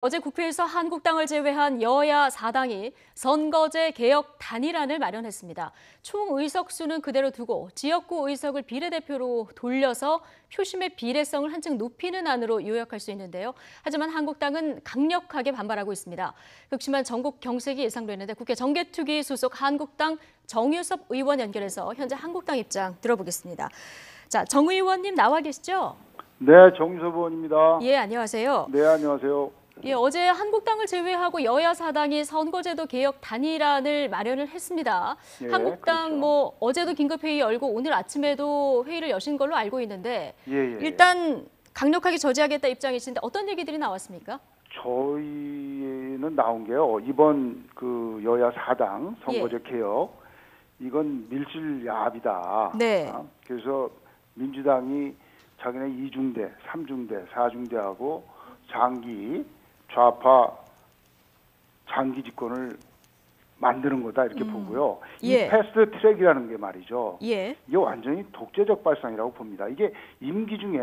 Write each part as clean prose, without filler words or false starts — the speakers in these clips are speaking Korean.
어제 국회에서 한국당을 제외한 여야 4당이 선거제 개혁 단일안을 마련했습니다. 총 의석수는 그대로 두고 지역구 의석을 비례대표로 돌려서 표심의 비례성을 한층 높이는 안으로 요약할 수 있는데요. 하지만 한국당은 강력하게 반발하고 있습니다. 극심한 전국 경색이 예상되는데 국회 정개특위 소속 한국당 정유섭 의원 연결해서 현재 한국당 입장 들어보겠습니다. 자, 정 의원님 나와 계시죠? 네, 정유섭 의원입니다. 예, 안녕하세요. 네, 안녕하세요. 예, 어제 한국당을 제외하고 여야 4당이 선거제도 개혁 단일안을 마련을 했습니다. 예, 한국당 그렇죠. 어제도 긴급회의 열고 오늘 아침에도 회의를 여신 걸로 알고 있는데 예. 일단 강력하게 저지하겠다 입장이신데 어떤 얘기들이 나왔습니까? 저희는 나온 게요. 이번 그 여야 4당 선거제 개혁 이건 밀실야합이다. 네. 그래서 민주당이 자기네 2중대, 3중대, 4중대하고 장기 좌파 장기 집권을 만드는 거다 이렇게 보고요. 예. 이 패스트 트랙이라는 게 말이죠. 예. 이게 완전히 독재적 발상이라고 봅니다. 이게 임기 중에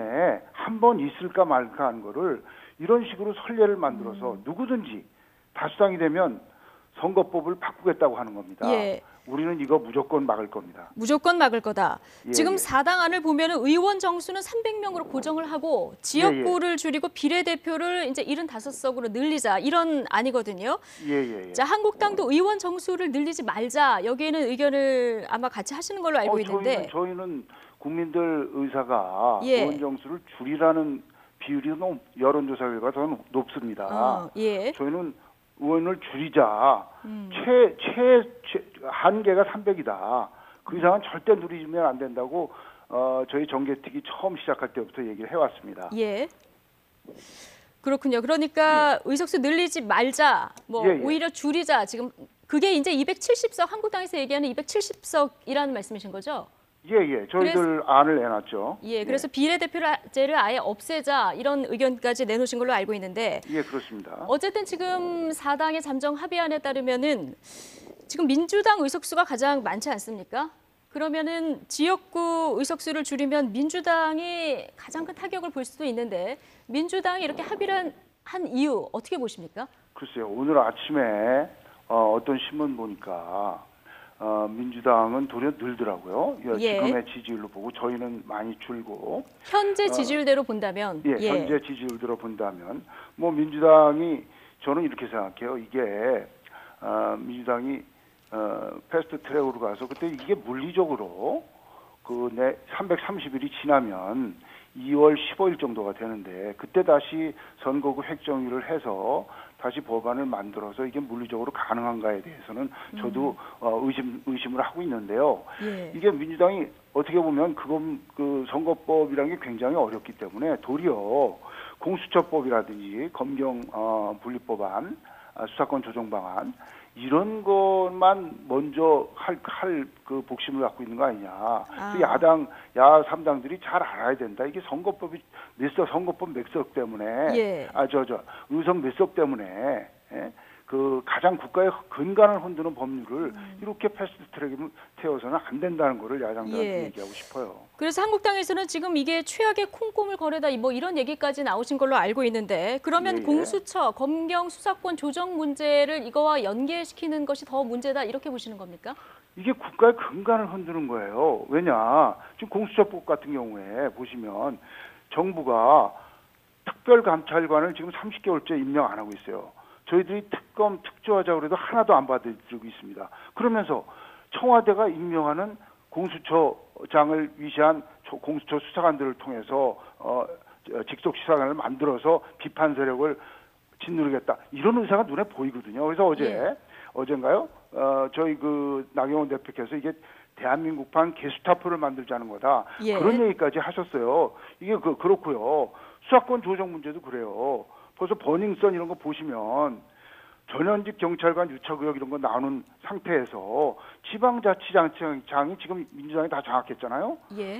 한 번 있을까 말까 하는 거를 이런 식으로 선례를 만들어서 누구든지 다수당이 되면 선거법을 바꾸겠다고 하는 겁니다. 예. 우리는 이거 무조건 막을 겁니다. 무조건 막을 거다. 예, 지금 예. 4당 안을 보면 의원 정수는 300명으로 고정을 하고 지역구를 줄이고 비례대표를 이제 75석으로 늘리자 이런 안이거든요. 예. 자, 한국당도 의원 정수를 늘리지 말자. 여기에는 의견을 아마 같이 하시는 걸로 알고 있는데. 저희는 국민들 의사가 예. 의원 정수를 줄이라는 비율이 너무 여론조사 결과가 더 높습니다. 예. 저희는 의원을 줄이자. 한계가 300이다. 그 이상은 절대 누리면 안 된다고 저희 정개특위 처음 시작할 때부터 얘기를 해왔습니다. 예. 그렇군요. 그러니까 의석수 늘리지 말자. 오히려 줄이자. 지금 그게 이제 270석 한국당에서 얘기하는 270석이라는 말씀이신 거죠? 예. 저희들 안을 내놨죠. 예. 그래서 비례대표제를 아예 없애자 이런 의견까지 내놓으신 걸로 알고 있는데. 예, 그렇습니다. 어쨌든 지금 4당의 잠정 합의안에 따르면은 지금 민주당 의석수가 가장 많지 않습니까? 그러면은 지역구 의석수를 줄이면 민주당이 가장 큰 타격을 볼 수도 있는데 민주당이 이렇게 합의를 한 이유 어떻게 보십니까? 글쎄요. 오늘 아침에 어떤 신문 보니까 민주당은 도리어 늘더라고요. 예. 지금의 지지율로 보고 저희는 많이 줄고. 현재 지지율대로 본다면. 예, 현재 지지율대로 본다면 뭐 민주당이 저는 이렇게 생각해요. 이게 민주당이 패스트 트랙으로 가서 그때 이게 물리적으로 그 330일이 지나면 2월 15일 정도가 되는데 그때 다시 선거구 획정위를 해서 다시 법안을 만들어서 이게 물리적으로 가능한가에 대해서는 저도 의심을 하고 있는데요. 예. 이게 민주당이 어떻게 보면 그 선거법이라는 게 굉장히 어렵기 때문에 도리어 공수처법이라든지 검경 분리법안, 수사권 조정 방안 이런 것만 먼저 할 그 복심을 갖고 있는 거 아니냐. 그 야 3당들이 잘 알아야 된다. 이게 선거법 몇석 때문에, 의석 몇 석 때문에, 그 가장 국가의 근간을 흔드는 법률을 이렇게 패스트 트랙에 태워서는 안 된다는 거를 야당들한테 얘기하고 싶어요. 그래서 한국당에서는 지금 이게 최악의 콩고물 거래다 뭐 이런 얘기까지 나오신 걸로 알고 있는데 그러면 공수처, 검경 수사권 조정 문제를 이거와 연계시키는 것이 더 문제다 이렇게 보시는 겁니까? 이게 국가의 근간을 흔드는 거예요. 왜냐? 지금 공수처법 같은 경우에 보시면 정부가 특별감찰관을 지금 30개월째 임명 안 하고 있어요. 저희들이 특검, 특조하자고 그래도 하나도 안 받아들이고 있습니다. 그러면서 청와대가 임명하는 공수처장을 위시한 공수처 수사관들을 통해서 직속 수사관을 만들어서 비판 세력을 짓누르겠다. 이런 의사가 눈에 보이거든요. 그래서 어젠가요? 저희 그 나경원 대표께서 이게 대한민국판 게스타프를 만들자는 거다. 그런 얘기까지 하셨어요. 이게 그렇고요. 수사권 조정 문제도 그래요. 벌써 버닝썬 이런 거 보시면 전현직 경찰관 유착의혹 이런 거 나오는 상태에서 지방자치장이 지금 민주당이 다 장악했잖아요.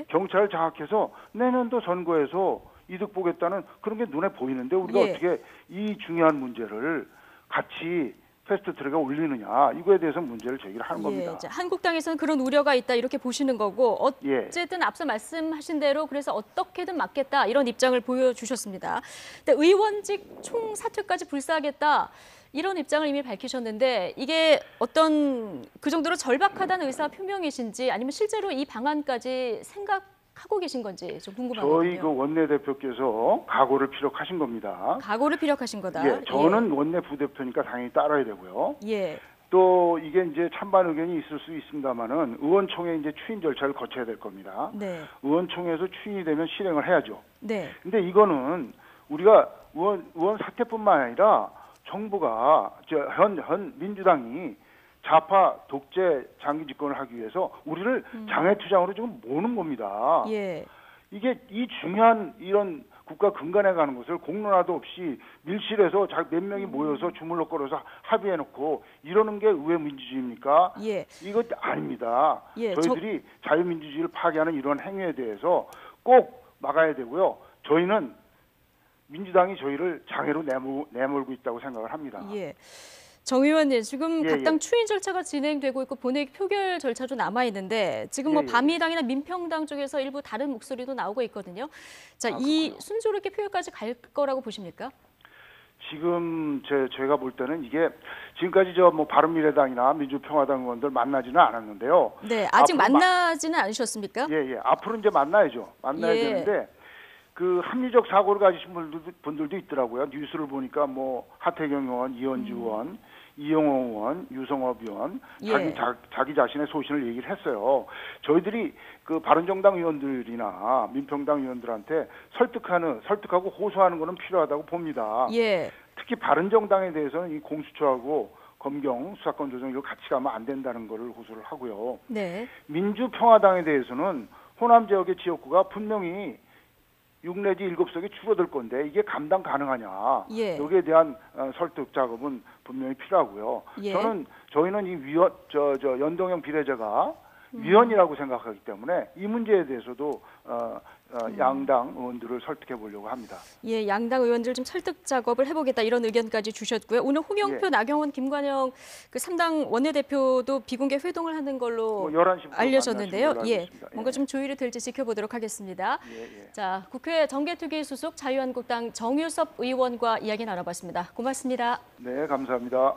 경찰을 장악해서 내년도 선거에서 이득 보겠다는 그런 게 눈에 보이는데 우리가 어떻게 이 중요한 문제를 같이 패스트 트랙에 올리느냐 이거에 대해서 문제를 제기를 하는 겁니다. 자, 한국당에서는 그런 우려가 있다 이렇게 보시는 거고 예. 어쨌든 앞서 말씀하신 대로 그래서 어떻게든 막겠다 이런 입장을 보여주셨습니다. 근데 의원직 총사퇴까지 불사하겠다 이런 입장을 이미 밝히셨는데 이게 어떤 그 정도로 절박하다는 의사 표명이신지 아니면 실제로 이 방안까지 생각하고 계신 건지 좀 궁금하거든요. 저희 그 원내대표께서 각오를 피력하신 겁니다. 각오를 피력하신 거다. 예, 저는 원내 부대표니까 당연히 따라야 되고요. 예. 또 이게 이제 찬반 의견이 있을 수 있습니다만은 의원총회 이제 추인 절차를 거쳐야 될 겁니다. 네. 의원총회에서 추인이 되면 실행을 해야죠. 네. 근데 이거는 우리가 의원 사퇴뿐만 아니라 정부가 현 민주당이 좌파 독재 장기 집권을 하기 위해서 우리를 장애투쟁으로 지금 모는 겁니다. 예. 이게 이 중요한 이런 국가 근간에 가는 것을 공론화도 없이 밀실에서 몇 명이 모여서 주물럭거려서 합의해놓고 이러는 게 의회 민주주의입니까? 예. 이거 아닙니다. 예, 저희들이 자유민주주의를 파괴하는 이런 행위에 대해서 꼭 막아야 되고요. 저희는 민주당이 저희를 장애로 내몰고 있다고 생각을 합니다. 예. 정 의원님, 지금 예, 각 당 예. 추인 절차가 진행되고 있고 본회의 표결 절차도 남아 있는데 지금 뭐 예, 예. 바미당이나 민평당 쪽에서 일부 다른 목소리도 나오고 있거든요. 자, 이 그렇군요. 순조롭게 표결까지 갈 거라고 보십니까? 지금 제가 볼 때는 이게 지금까지 뭐 바른미래당이나 민주평화당 의원들 만나지는 않았는데요. 네, 아직 앞으로 만나지는 않으셨습니까? 예. 앞으로 이제 만나야죠. 만나야 예. 되는데 그 합리적 사고를 가지신 분들도 있더라고요. 뉴스를 보니까 뭐 하태경 의원, 이현주 의원, 이영호 의원, 유성업 의원 예. 자기 자신의 소신을 얘기를 했어요. 저희들이 그 바른정당 의원들이나 민평당 의원들한테 설득하고 호소하는 것은 필요하다고 봅니다. 예. 특히 바른정당에 대해서는 이 공수처하고 검경 수사권 조정 이거 같이 가면 안 된다는 것을 호소를 하고요. 네. 민주평화당에 대해서는 호남 지역의 지역구가 분명히 6 내지 7석이 줄어들 건데 이게 감당 가능하냐. 예. 여기에 대한 설득 작업은 분명히 필요하고요. 예. 저희는 이 연동형 비례제가 위헌이라고 생각하기 때문에 이 문제에 대해서도 양당 의원들을 설득해 보려고 합니다. 예, 양당 의원들 좀 설득 작업을 해보겠다 이런 의견까지 주셨고요. 오늘 홍영표, 예. 나경원, 김관영 그 3당 원내대표도 비공개 회동을 하는 걸로 11시부터 알려졌는데요. 만나시는 걸로 알고 예, 있습니다. 뭔가 좀 조율이 될지 지켜보도록 하겠습니다. 예. 자, 국회 정개특위 소속 자유한국당 정유섭 의원과 이야기 나눠봤습니다. 고맙습니다. 네, 감사합니다.